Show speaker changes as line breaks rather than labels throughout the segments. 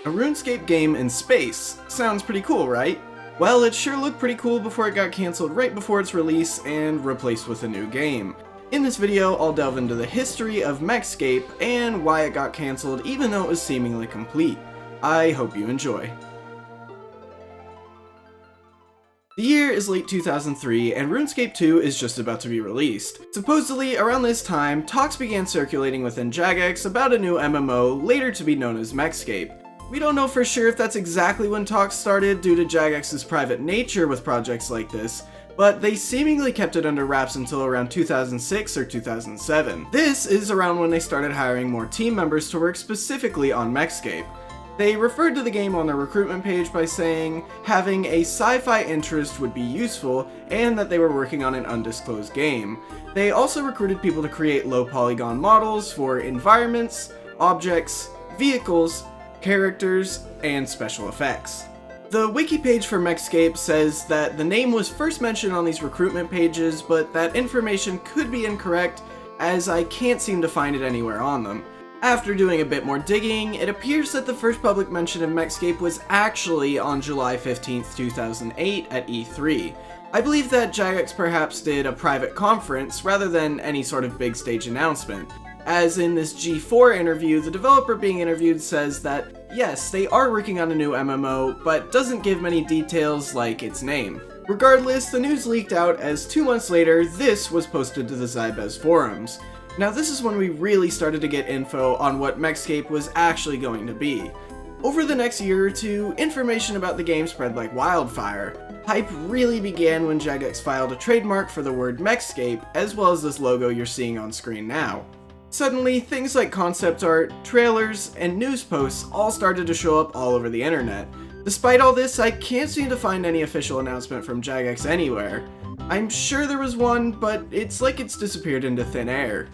A RuneScape game in space. Sounds pretty cool, right? Well, it sure looked pretty cool before it got cancelled right before its release and replaced with a new game. In this video, I'll delve into the history of MechScape and why it got cancelled even though it was seemingly complete. I hope you enjoy. The year is late 2003, and RuneScape 2 is just about to be released. Supposedly, around this time, talks began circulating within Jagex about a new MMO, later to be known as MechScape. We don't know for sure if that's exactly when talks started due to Jagex's private nature with projects like this, but they seemingly kept it under wraps until around 2006 or 2007. This is around when they started hiring more team members to work specifically on MechScape. They referred to the game on their recruitment page by saying having a sci-fi interest would be useful and that they were working on an undisclosed game. They also recruited people to create low polygon models for environments, objects, vehicles, characters, and special effects. The wiki page for MechScape says that the name was first mentioned on these recruitment pages, but that information could be incorrect as I can't seem to find it anywhere on them. After doing a bit more digging, it appears that the first public mention of MechScape was actually on July 15th, 2008 at E3. I believe that Jagex perhaps did a private conference rather than any sort of big stage announcement, as in this G4 interview, the developer being interviewed says that yes, they are working on a new MMO, but doesn't give many details like its name. Regardless, the news leaked out as 2 months later, this was posted to the Zybez forums. Now this is when we really started to get info on what MechScape was actually going to be. Over the next year or two, information about the game spread like wildfire. Hype really began when Jagex filed a trademark for the word MechScape, as well as this logo you're seeing on screen now. Suddenly, things like concept art, trailers, and news posts all started to show up all over the internet. Despite all this, I can't seem to find any official announcement from Jagex anywhere. I'm sure there was one, but it's like it's disappeared into thin air.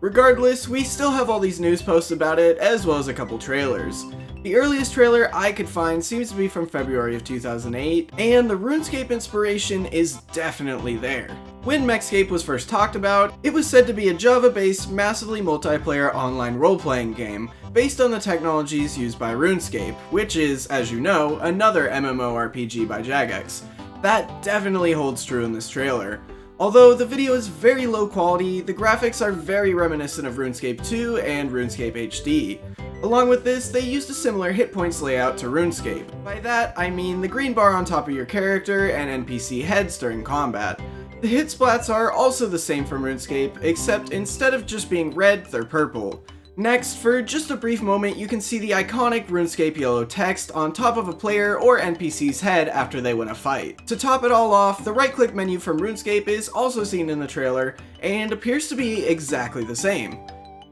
Regardless, we still have all these news posts about it, as well as a couple trailers. The earliest trailer I could find seems to be from February of 2008, and the RuneScape inspiration is definitely there. When MechScape was first talked about, it was said to be a Java-based, massively multiplayer online role-playing game, based on the technologies used by RuneScape, which is, as you know, another MMORPG by Jagex. That definitely holds true in this trailer. Although the video is very low quality, the graphics are very reminiscent of RuneScape 2 and RuneScape HD. Along with this, they used a similar hit points layout to RuneScape. By that, I mean the green bar on top of your character and NPC heads during combat. The hit splats are also the same from RuneScape, except instead of just being red, they're purple. Next, for just a brief moment, you can see the iconic RuneScape yellow text on top of a player or NPC's head after they win a fight. To top it all off, the right-click menu from RuneScape is also seen in the trailer, and appears to be exactly the same.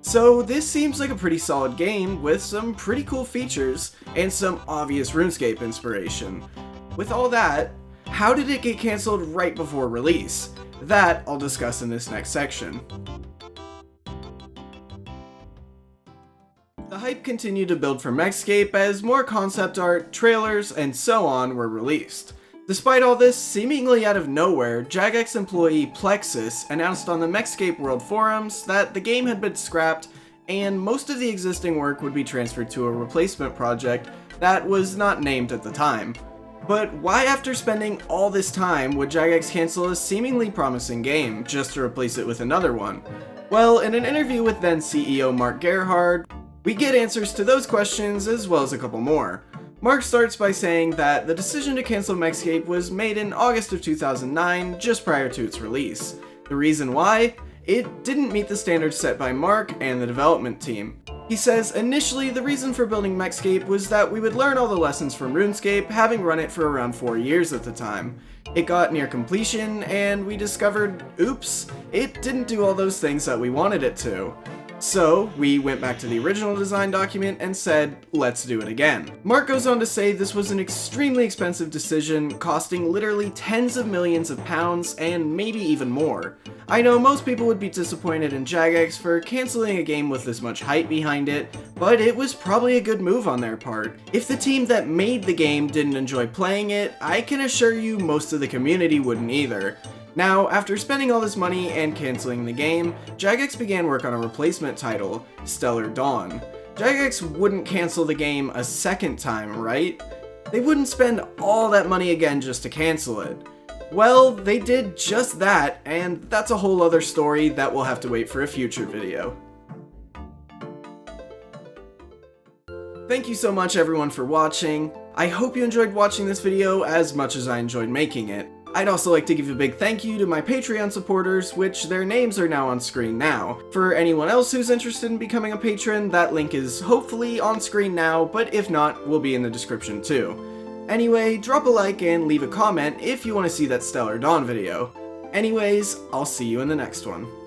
So this seems like a pretty solid game with some pretty cool features and some obvious RuneScape inspiration. With all that, how did it get cancelled right before release? That I'll discuss in this next section. The hype continued to build for MechScape as more concept art, trailers, and so on were released. Despite all this, seemingly out of nowhere, Jagex employee Plexus announced on the MechScape World forums that the game had been scrapped and most of the existing work would be transferred to a replacement project that was not named at the time. But why, after spending all this time, would Jagex cancel a seemingly promising game just to replace it with another one? Well, in an interview with then CEO Mark Gerhard, we get answers to those questions as well as a couple more. Mark starts by saying that the decision to cancel MechScape was made in August of 2009, just prior to its release. The reason why? It didn't meet the standards set by Mark and the development team. He says initially the reason for building MechScape was that we would learn all the lessons from RuneScape, having run it for around 4 years at the time. It got near completion, and we discovered, oops, it didn't do all those things that we wanted it to. So, we went back to the original design document and said, let's do it again. Mark goes on to say this was an extremely expensive decision, costing literally tens of millions of pounds and maybe even more. I know most people would be disappointed in Jagex for cancelling a game with this much hype behind it, but it was probably a good move on their part. If the team that made the game didn't enjoy playing it, I can assure you most of the community wouldn't either. Now, after spending all this money and cancelling the game, Jagex began work on a replacement title, Stellar Dawn. Jagex wouldn't cancel the game a second time, right? They wouldn't spend all that money again just to cancel it. Well, they did just that, and that's a whole other story that we'll have to wait for a future video. Thank you so much everyone for watching. I hope you enjoyed watching this video as much as I enjoyed making it. I'd also like to give a big thank you to my Patreon supporters, which their names are now on screen now. For anyone else who's interested in becoming a patron, that link is hopefully on screen now, but if not, will be in the description too. Anyway, drop a like and leave a comment if you want to see that Stellar Dawn video. Anyways, I'll see you in the next one.